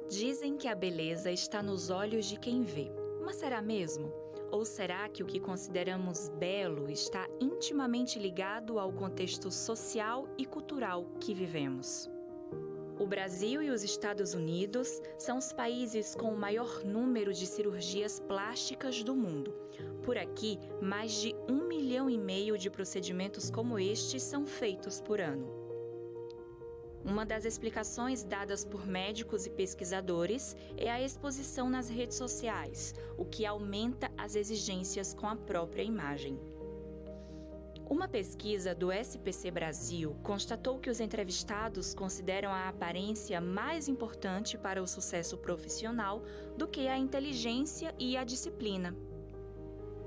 Dizem que a beleza está nos olhos de quem vê. Mas será mesmo? Ou será que o que consideramos belo está intimamente ligado ao contexto social e cultural que vivemos? O Brasil e os Estados Unidos são os países com o maior número de cirurgias plásticas do mundo. Por aqui, mais de 1,5 milhão de procedimentos como este são feitos por ano. Uma das explicações dadas por médicos e pesquisadores é a exposição nas redes sociais, o que aumenta as exigências com a própria imagem. Uma pesquisa do SPC Brasil constatou que os entrevistados consideram a aparência mais importante para o sucesso profissional do que a inteligência e a disciplina.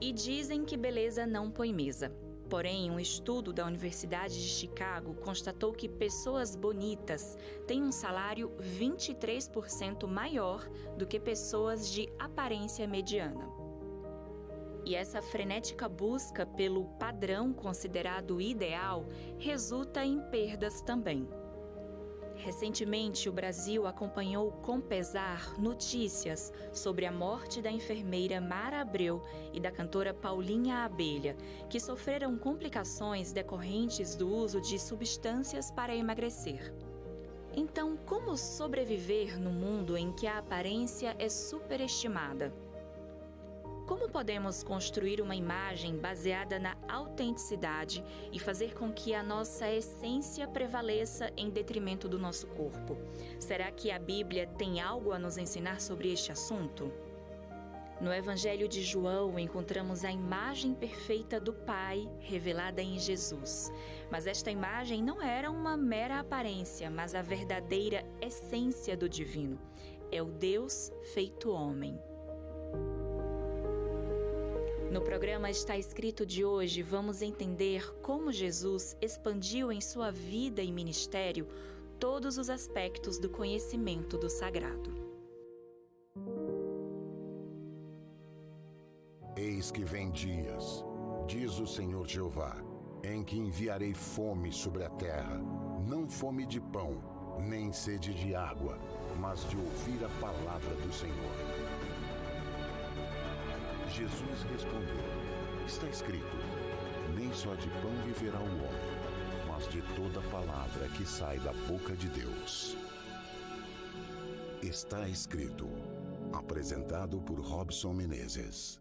E dizem que beleza não põe mesa. Porém, um estudo da Universidade de Chicago constatou que pessoas bonitas têm um salário 23% maior do que pessoas de aparência mediana. E essa frenética busca pelo padrão considerado ideal resulta em perdas também. Recentemente, o Brasil acompanhou com pesar notícias sobre a morte da enfermeira Mara Abreu e da cantora Paulinha Abelha, que sofreram complicações decorrentes do uso de substâncias para emagrecer. Então, como sobreviver no mundo em que a aparência é superestimada? Como podemos construir uma imagem baseada na autenticidade e fazer com que a nossa essência prevaleça em detrimento do nosso corpo? Será que a Bíblia tem algo a nos ensinar sobre este assunto? No Evangelho de João, encontramos a imagem perfeita do Pai revelada em Jesus. Mas esta imagem não era uma mera aparência, mas a verdadeira essência do divino. É o Deus feito homem. No programa Está Escrito de hoje, vamos entender como Jesus expandiu em sua vida e ministério todos os aspectos do conhecimento do sagrado. Eis que vem dias, diz o Senhor Jeová, em que enviarei fome sobre a terra, não fome de pão, nem sede de água, mas de ouvir a palavra do Senhor. Jesus respondeu, está escrito, nem só de pão viverá o homem, mas de toda palavra que sai da boca de Deus. Está escrito, apresentado por Robson Menezes.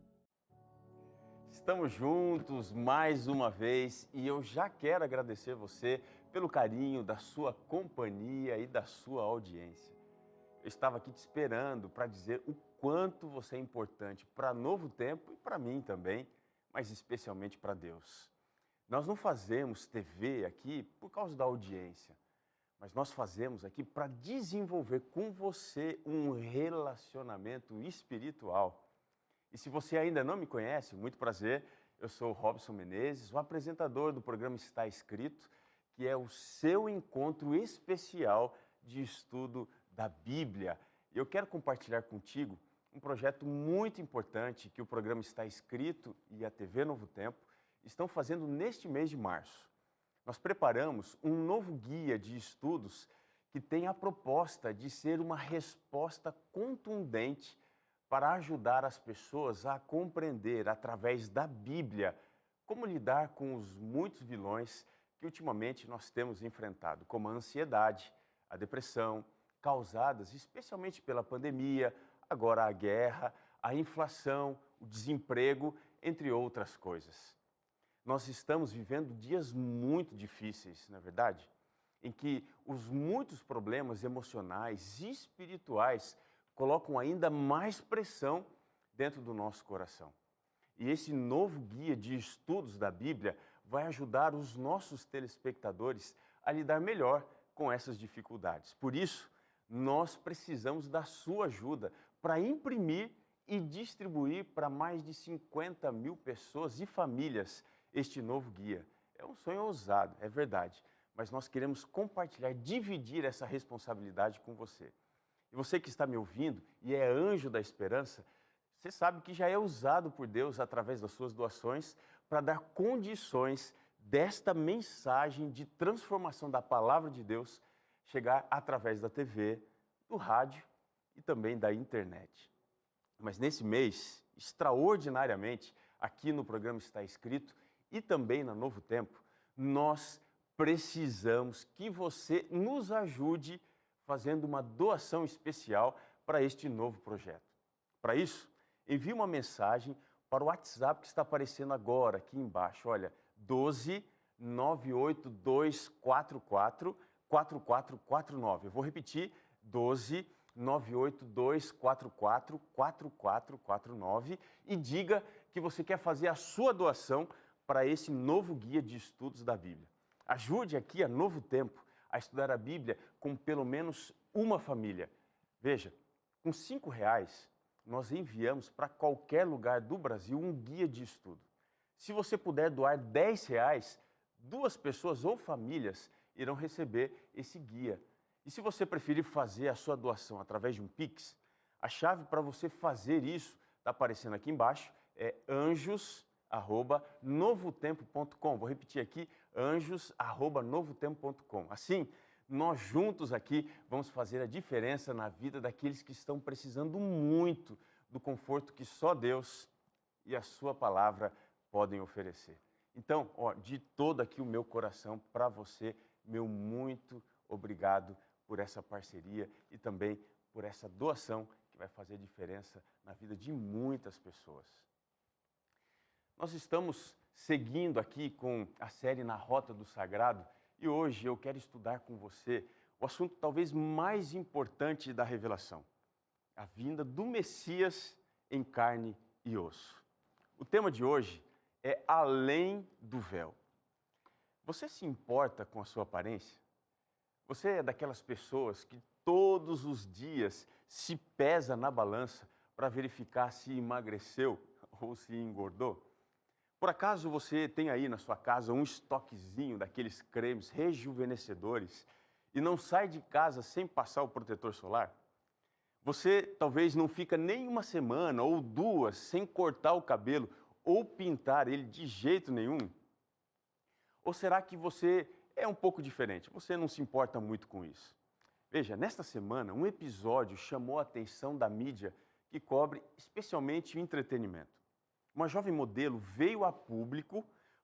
Estamos juntos mais uma vez e eu já quero agradecer você pelo carinho da sua companhia e da sua audiência. Eu estava aqui te esperando para dizer o quanto você é importante para Novo Tempo e para mim também, mas especialmente para Deus. Nós não fazemos TV aqui por causa da audiência, mas nós fazemos aqui para desenvolver com você um relacionamento espiritual. E se você ainda não me conhece, muito prazer, eu sou o Robson Menezes, o apresentador do programa Está Escrito, que é o seu encontro especial de estudo da Bíblia. Eu quero compartilhar contigo um projeto muito importante que o programa Está Escrito e a TV Novo Tempo estão fazendo neste mês de março. Nós preparamos um novo guia de estudos que tem a proposta de ser uma resposta contundente para ajudar as pessoas a compreender, através da Bíblia, como lidar com os muitos vilões que ultimamente nós temos enfrentado, como a ansiedade, a depressão, causadas especialmente pela pandemia, agora a guerra, a inflação, o desemprego, entre outras coisas. Nós estamos vivendo dias muito difíceis, não é verdade? Em que os muitos problemas emocionais e espirituais colocam ainda mais pressão dentro do nosso coração. E esse novo guia de estudos da Bíblia vai ajudar os nossos telespectadores a lidar melhor com essas dificuldades. Por isso, nós precisamos da sua ajuda para imprimir e distribuir para mais de 50 mil pessoas e famílias este novo guia. É um sonho ousado, é verdade, mas nós queremos compartilhar, dividir essa responsabilidade com você. E você que está me ouvindo e é anjo da esperança, você sabe que já é usado por Deus através das suas doações para dar condições desta mensagem de transformação da palavra de Deus chegar através da TV, do rádio e também da internet. Mas nesse mês, extraordinariamente, aqui no programa Está Escrito e também na Novo Tempo, nós precisamos que você nos ajude fazendo uma doação especial para este novo projeto. Para isso, envie uma mensagem para o WhatsApp que está aparecendo agora, aqui embaixo. Olha, 12 98244 4449. Eu vou repetir, 12 98244 4449 e diga que você quer fazer a sua doação para esse novo guia de estudos da Bíblia. Ajude aqui a Novo Tempo a estudar a Bíblia com pelo menos uma família. Veja, com R$5 nós enviamos para qualquer lugar do Brasil um guia de estudo. Se você puder doar R$10, 2 pessoas ou famílias irão receber esse guia. E se você preferir fazer a sua doação através de um Pix, a chave para você fazer isso está aparecendo aqui embaixo, é anjos@novotempo.com. Vou repetir aqui, anjos@novotempo.com. Assim, nós juntos aqui vamos fazer a diferença na vida daqueles que estão precisando muito do conforto que só Deus e a sua palavra podem oferecer. Então, de todo aqui o meu coração para você, meu muito obrigado por essa parceria e também por essa doação que vai fazer diferença na vida de muitas pessoas. Nós estamos seguindo aqui com a série Na Rota do Sagrado e hoje eu quero estudar com você o assunto talvez mais importante da revelação, a vinda do Messias em carne e osso. O tema de hoje é Além do Véu. Você se importa com a sua aparência? Você é daquelas pessoas que todos os dias se pesa na balança para verificar se emagreceu ou se engordou? Por acaso você tem aí na sua casa um estoquezinho daqueles cremes rejuvenescedores e não sai de casa sem passar o protetor solar? Você talvez não fica nem uma semana ou 2 sem cortar o cabelo ou pintar ele de jeito nenhum? Ou será que você é um pouco diferente? Você não se importa muito com isso? Veja, nesta semana, um episódio chamou a atenção da mídia que cobre especialmente o entretenimento. Uma jovem modelo veio a público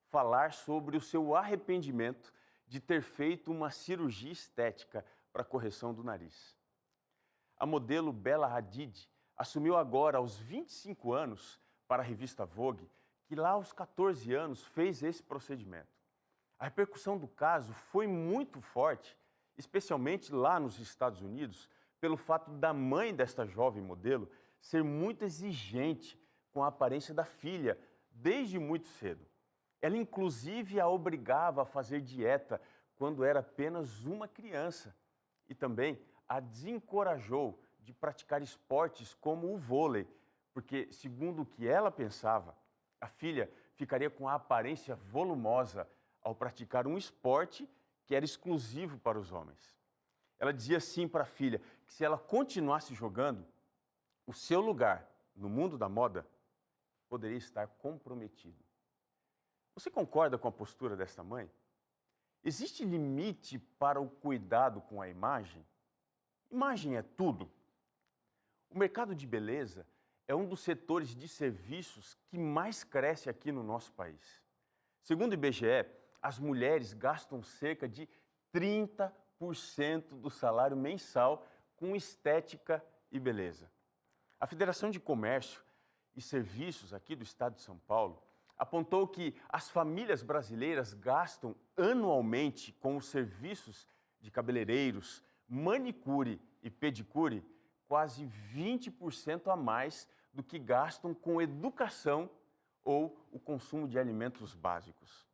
falar sobre o seu arrependimento de ter feito uma cirurgia estética para correção do nariz. A modelo Bella Hadid assumiu agora, aos 25 anos, para a revista Vogue, que lá aos 14 anos fez esse procedimento. A repercussão do caso foi muito forte, especialmente lá nos Estados Unidos, pelo fato da mãe desta jovem modelo ser muito exigente com a aparência da filha, desde muito cedo. Ela, inclusive, a obrigava a fazer dieta quando era apenas uma criança e também a desencorajou de praticar esportes como o vôlei, porque, segundo o que ela pensava, a filha ficaria com a aparência volumosa ao praticar um esporte que era exclusivo para os homens. Ela dizia assim para a filha que se ela continuasse jogando, o seu lugar no mundo da moda poderia estar comprometido. Você concorda com a postura desta mãe? Existe limite para o cuidado com a imagem? Imagem é tudo. O mercado de beleza é um dos setores de serviços que mais cresce aqui no nosso país. Segundo o IBGE, as mulheres gastam cerca de 30% do salário mensal com estética e beleza. A Federação de Comércio e Serviços aqui do estado de São Paulo apontou que as famílias brasileiras gastam anualmente com os serviços de cabeleireiros, manicure e pedicure quase 20% a mais do que gastam com educação ou o consumo de alimentos básicos.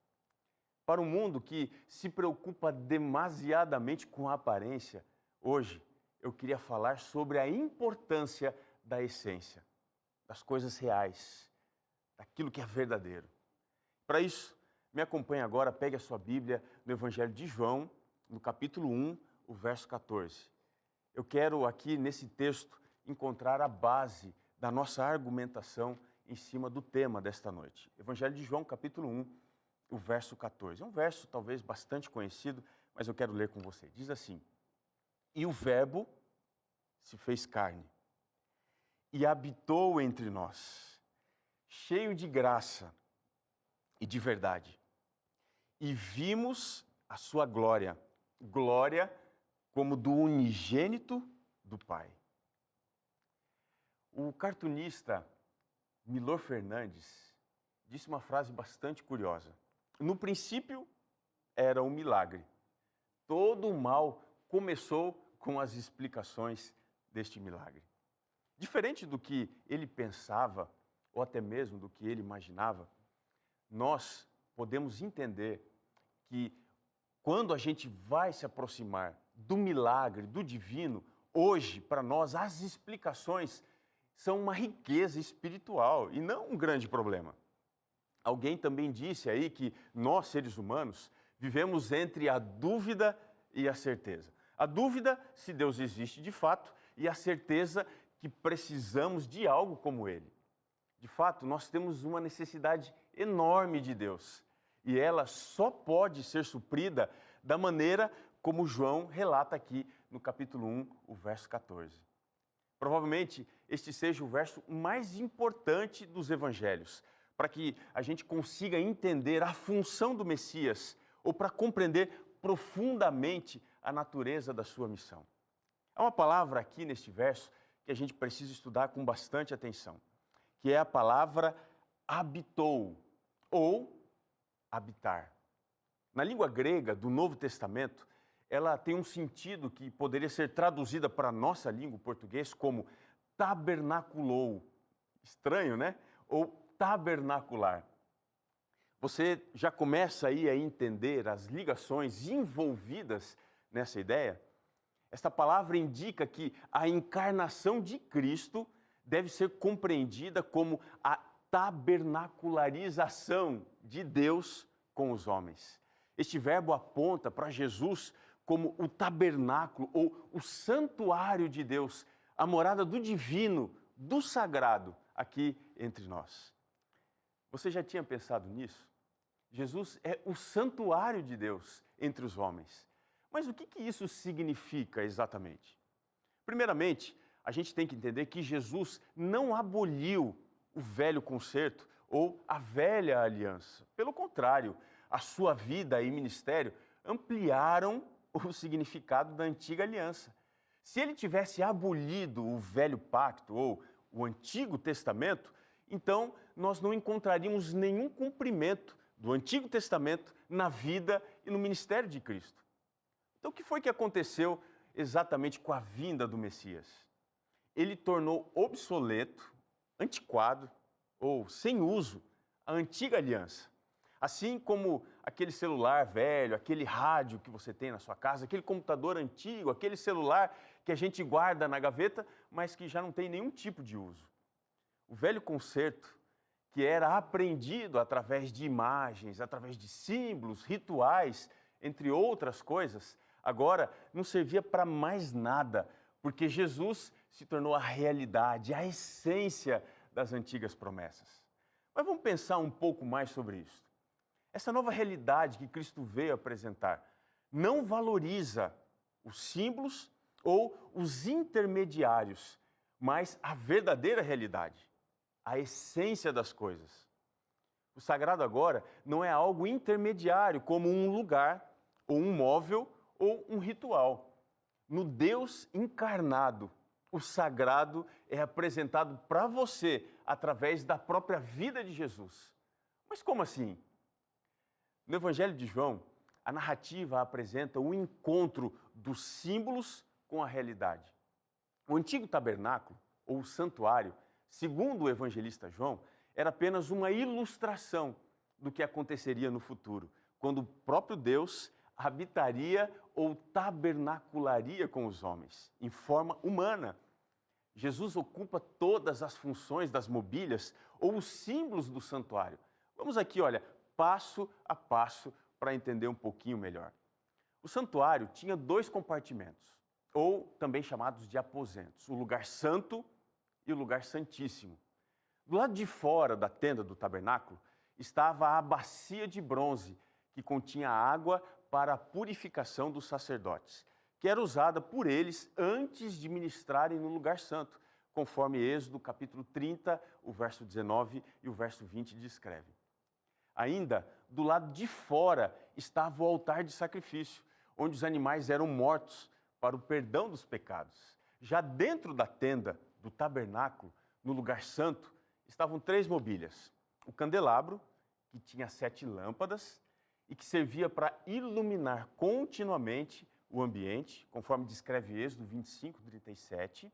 Para um mundo que se preocupa demasiadamente com a aparência, hoje eu queria falar sobre a importância da essência, das coisas reais, daquilo que é verdadeiro. Para isso, me acompanhe agora, pegue a sua Bíblia no Evangelho de João, no capítulo 1, o verso 14. Eu quero aqui nesse texto encontrar a base da nossa argumentação em cima do tema desta noite. Evangelho de João, capítulo 1, o verso 14. É um verso talvez bastante conhecido, mas eu quero ler com você. Diz assim: E o Verbo se fez carne e habitou entre nós, cheio de graça e de verdade. E vimos a sua glória, glória como do unigênito do Pai. O cartunista Milor Fernandes disse uma frase bastante curiosa. No princípio era um milagre. Todo o mal começou com as explicações deste milagre. Diferente do que ele pensava, ou até mesmo do que ele imaginava, nós podemos entender que quando a gente vai se aproximar do milagre, do divino, hoje, para nós, as explicações são uma riqueza espiritual e não um grande problema. Alguém também disse aí que nós, seres humanos, vivemos entre a dúvida e a certeza. A dúvida se Deus existe de fato e a certeza que precisamos de algo como Ele. De fato, nós temos uma necessidade enorme de Deus e ela só pode ser suprida da maneira como João relata aqui no capítulo 1, o verso 14. Provavelmente este seja o verso mais importante dos evangelhos, para que a gente consiga entender a função do Messias ou para compreender profundamente a natureza da sua missão. Há uma palavra aqui neste verso que a gente precisa estudar com bastante atenção, que é a palavra habitou ou habitar. Na língua grega do Novo Testamento, ela tem um sentido que poderia ser traduzida para a nossa língua, o português, como tabernaculou. Estranho, né? Ou tabernacular. Você já começa aí a entender as ligações envolvidas nessa ideia? Esta palavra indica que a encarnação de Cristo deve ser compreendida como a tabernacularização de Deus com os homens. Este verbo aponta para Jesus como o tabernáculo ou o santuário de Deus, a morada do divino, do sagrado aqui entre nós. Você já tinha pensado nisso? Jesus é o santuário de Deus entre os homens. Mas o que isso significa exatamente? Primeiramente, a gente tem que entender que Jesus não aboliu o velho concerto ou a velha aliança. Pelo contrário, a sua vida e ministério ampliaram o significado da antiga aliança. Se ele tivesse abolido o velho pacto ou o Antigo Testamento, então nós não encontraríamos nenhum cumprimento do Antigo Testamento na vida e no ministério de Cristo. Então, o que foi que aconteceu exatamente com a vinda do Messias? Ele tornou obsoleto, antiquado ou sem uso a antiga aliança. Assim como aquele celular velho, aquele rádio que você tem na sua casa, aquele computador antigo, aquele celular que a gente guarda na gaveta, mas que já não tem nenhum tipo de uso. O velho concerto, que era aprendido através de imagens, através de símbolos, rituais, entre outras coisas, agora não servia para mais nada, porque Jesus se tornou a realidade, a essência das antigas promessas. Mas vamos pensar um pouco mais sobre isso. Essa nova realidade que Cristo veio apresentar não valoriza os símbolos ou os intermediários, mas a verdadeira realidade, a essência das coisas. O sagrado agora não é algo intermediário, como um lugar, ou um móvel, ou um ritual. No Deus encarnado, o sagrado é apresentado para você através da própria vida de Jesus. Mas como assim? No Evangelho de João, a narrativa apresenta o encontro dos símbolos com a realidade. O antigo tabernáculo, ou santuário, segundo o evangelista João, era apenas uma ilustração do que aconteceria no futuro, quando o próprio Deus habitaria ou tabernacularia com os homens, em forma humana. Jesus ocupa todas as funções das mobílias ou os símbolos do santuário. Vamos aqui, olha, passo a passo para entender um pouquinho melhor. O santuário tinha 2 compartimentos, ou também chamados de aposentos, o lugar santo e o lugar santíssimo. Do lado de fora da tenda do tabernáculo estava a bacia de bronze, que continha água para a purificação dos sacerdotes, que era usada por eles antes de ministrarem no lugar santo, conforme Êxodo capítulo 30, o verso 19 e o verso 20 descrevem. Ainda, do lado de fora estava o altar de sacrifício, onde os animais eram mortos para o perdão dos pecados. Já dentro da tenda, do tabernáculo, no lugar santo, estavam 3 mobílias. O candelabro, que tinha 7 lâmpadas e que servia para iluminar continuamente o ambiente, conforme descreve Êxodo 25, 37.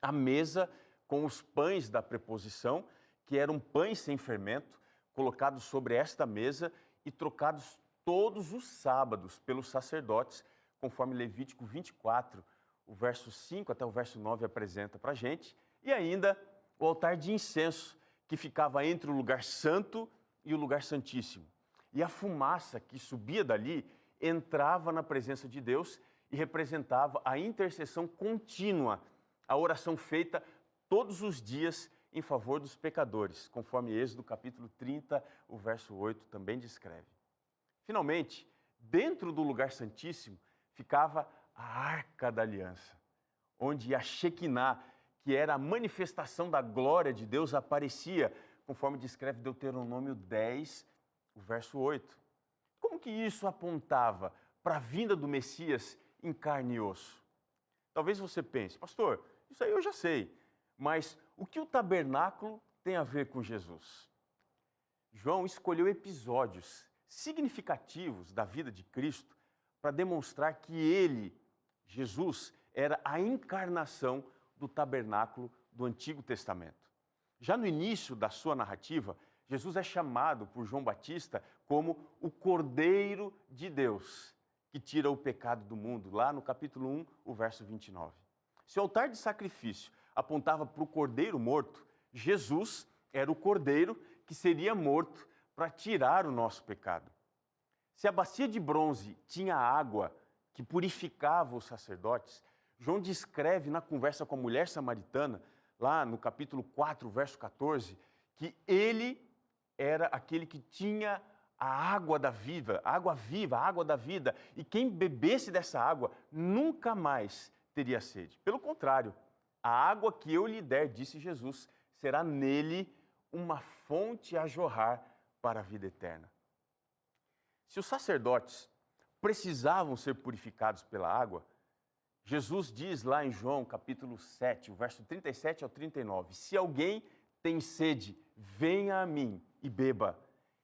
A mesa com os pães da preposição, que eram pães sem fermento, colocados sobre esta mesa e trocados todos os sábados pelos sacerdotes, conforme Levítico 24, o verso 5 até o verso 9 apresenta para a gente. E ainda o altar de incenso, que ficava entre o lugar santo e o lugar santíssimo. E a fumaça que subia dali entrava na presença de Deus e representava a intercessão contínua, a oração feita todos os dias em favor dos pecadores, conforme Êxodo capítulo 30, o verso 8 também descreve. Finalmente, dentro do lugar santíssimo, ficava a Arca da Aliança, onde a Shequiná, que era a manifestação da glória de Deus, aparecia, conforme descreve Deuteronômio 10, o verso 8. Como que isso apontava para a vinda do Messias em carne e osso? Talvez você pense, pastor, isso aí eu já sei, mas o que o tabernáculo tem a ver com Jesus? João escolheu episódios significativos da vida de Cristo para demonstrar que ele, Jesus, era a encarnação do tabernáculo do Antigo Testamento. Já no início da sua narrativa, Jesus é chamado por João Batista como o Cordeiro de Deus, que tira o pecado do mundo, lá no capítulo 1, o verso 29. Se o altar de sacrifício apontava para o cordeiro morto, Jesus era o cordeiro que seria morto para tirar o nosso pecado. Se a bacia de bronze tinha água que purificava os sacerdotes, João descreve na conversa com a mulher samaritana, lá no capítulo 4, verso 14, que ele era aquele que tinha a água da vida, a água viva, a água da vida, e quem bebesse dessa água nunca mais teria sede. Pelo contrário, a água que eu lhe der, disse Jesus, será nele uma fonte a jorrar para a vida eterna. Se os sacerdotes precisavam ser purificados pela água, Jesus diz lá em João capítulo 7, o verso 37 ao 39, se alguém tem sede, venha a mim e beba.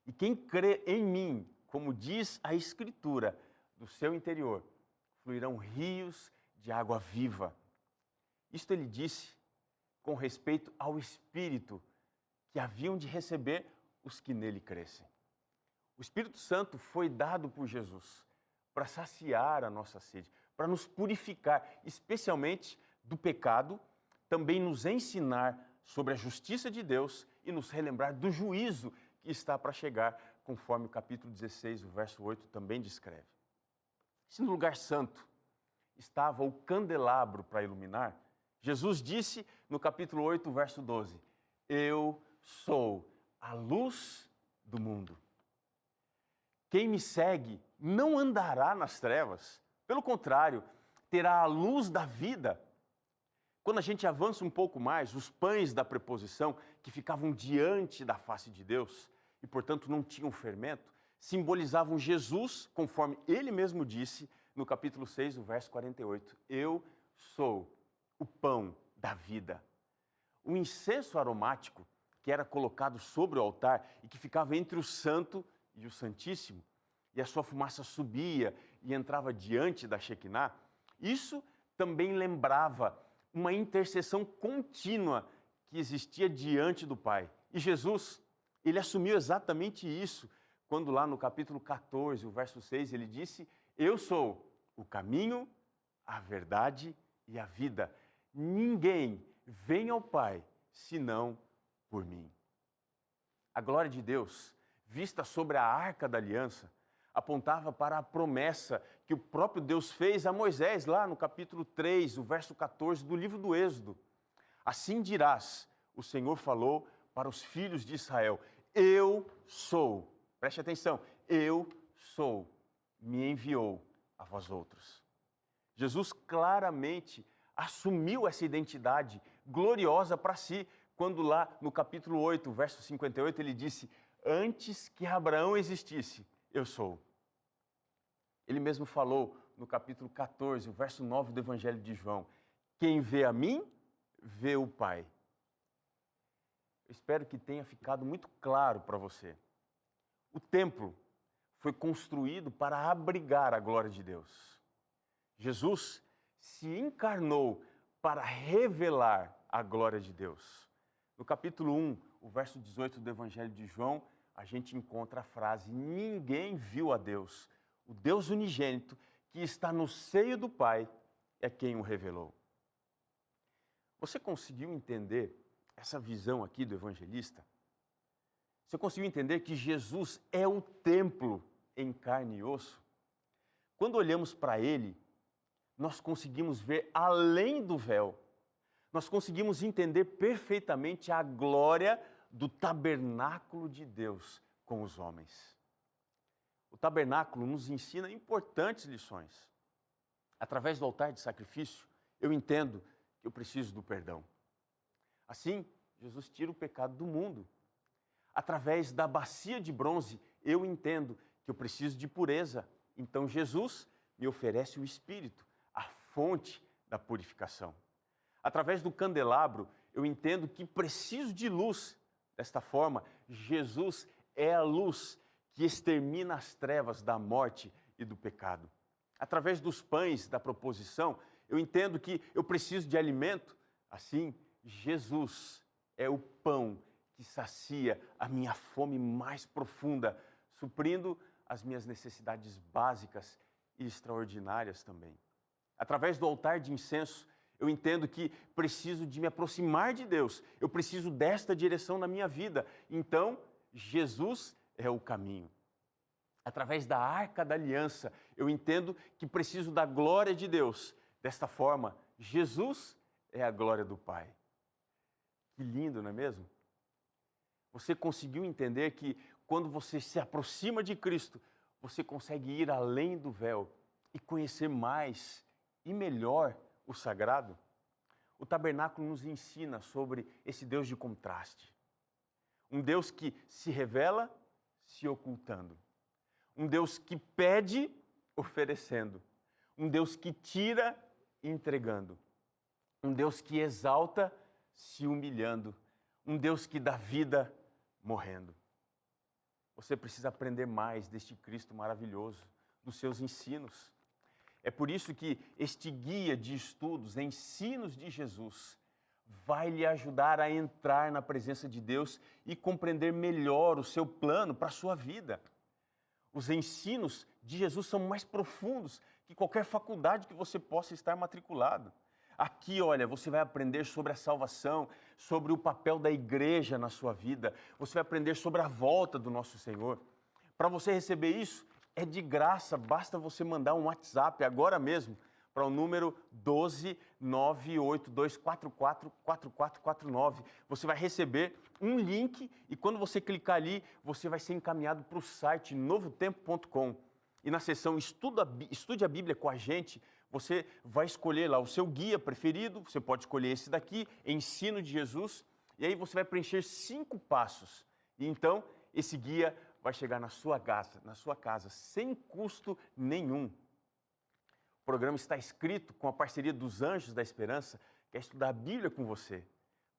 E quem crê em mim, como diz a Escritura, do seu interior fluirão rios de água viva. Isto ele disse com respeito ao Espírito que haviam de receber os que nele crescem. O Espírito Santo foi dado por Jesus para saciar a nossa sede, para nos purificar, especialmente do pecado, também nos ensinar sobre a justiça de Deus e nos relembrar do juízo que está para chegar, conforme o capítulo 16, o verso 8 também descreve. Se no lugar santo estava o candelabro para iluminar, Jesus disse no capítulo 8, verso 12, eu sou a luz do mundo. Quem me segue não andará nas trevas, pelo contrário, terá a luz da vida. Quando a gente avança um pouco mais, os pães da preposição, que ficavam diante da face de Deus, e portanto não tinham fermento, simbolizavam Jesus, conforme ele mesmo disse no capítulo 6, o verso 48. Eu sou o pão da vida. O incenso aromático que era colocado sobre o altar e que ficava entre o santo e o santíssimo, e a sua fumaça subia e entrava diante da Shequiná, isso também lembrava uma intercessão contínua que existia diante do Pai. E Jesus, ele assumiu exatamente isso, quando lá no capítulo 14, o verso 6, ele disse, eu sou o caminho, a verdade e a vida. Ninguém vem ao Pai, senão por mim. A glória de Deus, vista sobre a Arca da Aliança, apontava para a promessa que o próprio Deus fez a Moisés, lá no capítulo 3, o verso 14 do livro do Êxodo. Assim dirás, o Senhor falou para os filhos de Israel, eu sou, preste atenção, eu sou, me enviou a vós outros. Jesus claramente assumiu essa identidade gloriosa para si, quando lá no capítulo 8, verso 58, ele disse: antes que Abraão existisse, eu sou. Ele mesmo falou no capítulo 14, o verso 9 do Evangelho de João: quem vê a mim, vê o Pai. Eu espero que tenha ficado muito claro para você. O templo foi construído para abrigar a glória de Deus. Jesus se encarnou para revelar a glória de Deus. No capítulo 1, o verso 18 do Evangelho de João, a gente encontra a frase: ninguém viu a Deus. O Deus unigênito, que está no seio do Pai, é quem o revelou. Você conseguiu entender essa visão aqui do evangelista? Você conseguiu entender que Jesus é o templo em carne e osso? Quando olhamos para ele, nós conseguimos ver além do véu. Nós conseguimos entender perfeitamente a glória do tabernáculo de Deus com os homens. O tabernáculo nos ensina importantes lições. Através do altar de sacrifício, eu entendo que eu preciso do perdão. Assim, Jesus tira o pecado do mundo. Através da bacia de bronze, eu entendo que eu preciso de pureza. Então, Jesus me oferece o Espírito, a fonte da purificação. Através do candelabro, eu entendo que preciso de luz. Desta forma, Jesus é a luz que extermina as trevas da morte e do pecado. Através dos pães da proposição, eu entendo que eu preciso de alimento. Assim, Jesus é o pão que sacia a minha fome mais profunda, suprindo as minhas necessidades básicas e extraordinárias também. Através do altar de incenso, eu entendo que preciso de me aproximar de Deus. Eu preciso desta direção na minha vida. Então, Jesus é o caminho. Através da arca da aliança, eu entendo que preciso da glória de Deus. Desta forma, Jesus é a glória do Pai. Que lindo, não é mesmo? Você conseguiu entender que quando você se aproxima de Cristo, você consegue ir além do véu e conhecer mais e melhor o sagrado? O tabernáculo nos ensina sobre esse Deus de contraste. Um Deus que se revela se ocultando. Um Deus que pede oferecendo. Um Deus que tira entregando. Um Deus que exalta se humilhando. Um Deus que dá vida morrendo. Você precisa aprender mais deste Cristo maravilhoso, dos seus ensinos. É por isso que este guia de estudos, Ensinos de Jesus, vai lhe ajudar a entrar na presença de Deus e compreender melhor o seu plano para a sua vida. Os ensinos de Jesus são mais profundos que qualquer faculdade que você possa estar matriculado. Aqui, olha, você vai aprender sobre a salvação, sobre o papel da igreja na sua vida. Você vai aprender sobre a volta do nosso Senhor. Para você receber isso, é de graça, basta você mandar um WhatsApp agora mesmo para o número 12982444449. Você vai receber um link e quando você clicar ali, você vai ser encaminhado para o site novotempo.com. E na seção Estude a Bíblia com a gente, você vai escolher lá o seu guia preferido, você pode escolher esse daqui, Ensino de Jesus, e aí você vai preencher 5 passos. E então, esse guia vai chegar na sua casa, sem custo nenhum. O programa está escrito com a parceria dos Anjos da Esperança, que é estudar a Bíblia com você,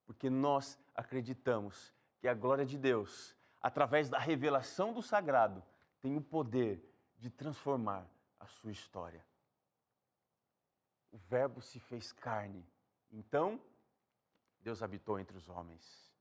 porque nós acreditamos que a glória de Deus, através da revelação do sagrado, tem o poder de transformar a sua história. O Verbo se fez carne, então Deus habitou entre os homens.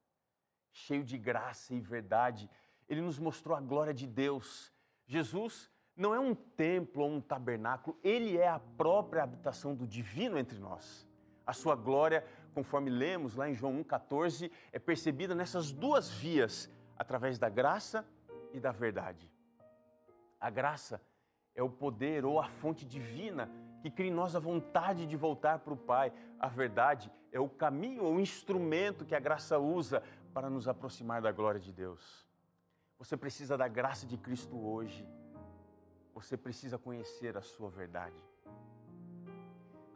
Cheio de graça e verdade, Ele nos mostrou a glória de Deus. Jesus não é um templo ou um tabernáculo, Ele é a própria habitação do divino entre nós. A sua glória, conforme lemos lá em João 1,14, é percebida nessas duas vias, através da graça e da verdade. A graça é o poder ou a fonte divina que cria em nós a vontade de voltar para o Pai. A verdade é o caminho ou o instrumento que a graça usa para nos aproximar da glória de Deus. Você precisa da graça de Cristo hoje. Você precisa conhecer a sua verdade.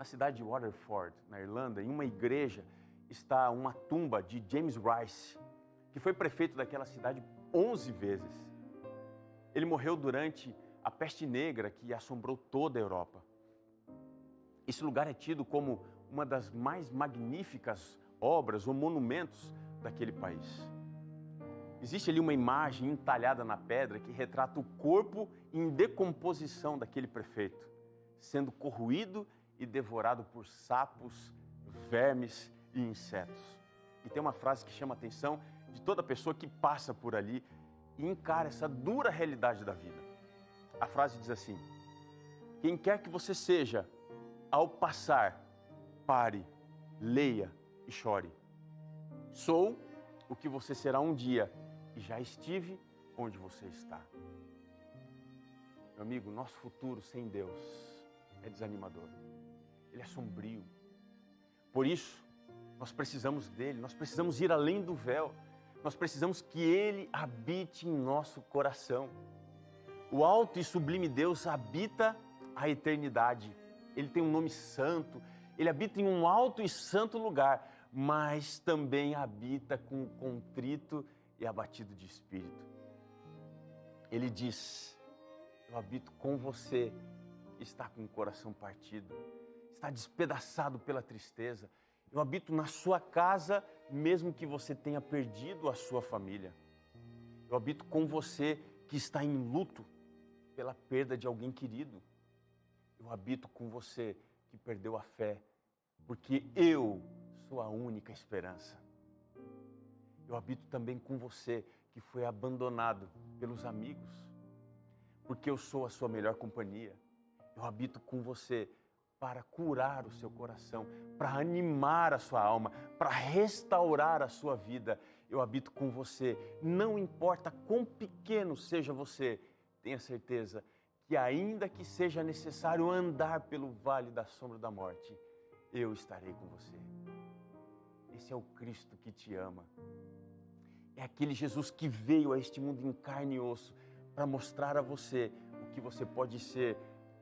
na cidade de Waterford, na Irlanda, em uma igreja, está uma tumba de James Rice, que foi prefeito daquela cidade 11 vezes. Ele morreu durante a peste negra que assombrou toda a Europa. Esse lugar é tido como uma das mais magníficas obras ou monumentos daquele país. Existe ali uma imagem entalhada na pedra que retrata o corpo em decomposição daquele prefeito, sendo corroído e devorado por sapos, vermes e insetos. E tem uma frase que chama a atenção de toda pessoa que passa por ali e encara essa dura realidade da vida. A frase diz assim: quem quer que você seja, ao passar, pare, leia e chore. Sou o que você será um dia e já estive onde você está. Meu amigo, nosso futuro sem Deus é desanimador. Ele é sombrio. Por isso, nós precisamos dele, nós precisamos ir além do véu. Nós precisamos que ele habite em nosso coração. O alto e sublime Deus habita a eternidade. Ele tem um nome santo, ele habita em um alto e santo lugar, mas também habita com o contrito e abatido de espírito. Ele diz: eu habito com você que está com o coração partido, está despedaçado pela tristeza. Eu habito na sua casa, mesmo que você tenha perdido a sua família. Eu habito com você que está em luto pela perda de alguém querido. Eu habito com você que perdeu a fé, porque eu sou a única esperança. Eu habito também com você que foi abandonado pelos amigos, porque eu sou a sua melhor companhia. Eu habito com você para curar o seu coração, para animar a sua alma, para restaurar a sua vida. Eu habito com você, não importa quão pequeno seja você, tenha certeza que ainda que seja necessário andar pelo vale da sombra da morte, eu estarei com você. Esse é o Cristo que te ama. É aquele Jesus que veio a este mundo em carne e osso para mostrar a você o que você pode ser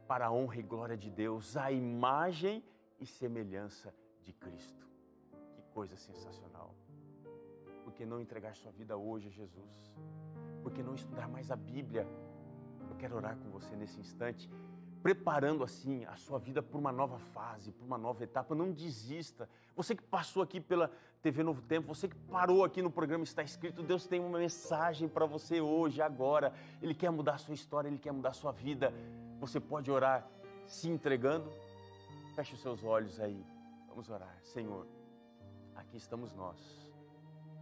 para a honra e glória de Deus, a imagem e semelhança de Cristo. Que coisa sensacional. Por que não entregar sua vida hoje a Jesus? Por que não estudar mais a Bíblia? Eu quero orar com você nesse instante, preparando assim a sua vida para uma nova fase, para uma nova etapa. Não desista. Você que passou aqui pela TV Novo Tempo, você que parou aqui no programa Está Escrito, Deus tem uma mensagem para você hoje, agora. Ele quer mudar a sua história, Ele quer mudar a sua vida. Você pode orar se entregando. Feche os seus olhos aí. Vamos orar. Senhor, aqui estamos nós,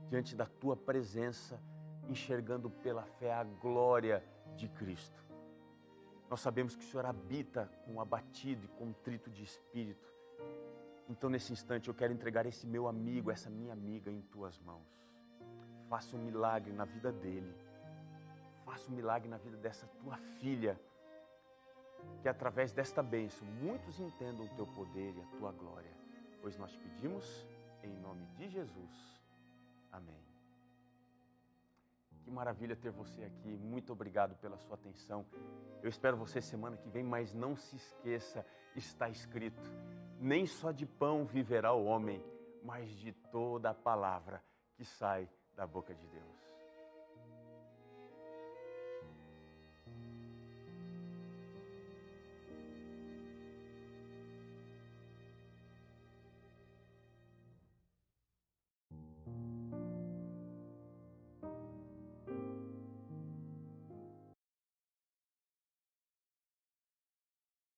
diante da Tua presença, enxergando pela fé a glória de Cristo. Nós sabemos que o Senhor habita com o abatido e contrito de espírito. Então, nesse instante, eu quero entregar esse meu amigo, essa minha amiga em Tuas mãos. Faça um milagre na vida dele. Faça um milagre na vida dessa Tua filha. Que através desta bênção, muitos entendam o Teu poder e a Tua glória. Pois nós te pedimos, em nome de Jesus. Amém. Que maravilha ter você aqui. Muito obrigado pela sua atenção. Eu espero você semana que vem, mas não se esqueça, está escrito: nem só de pão viverá o homem, mas de toda a palavra que sai da boca de Deus.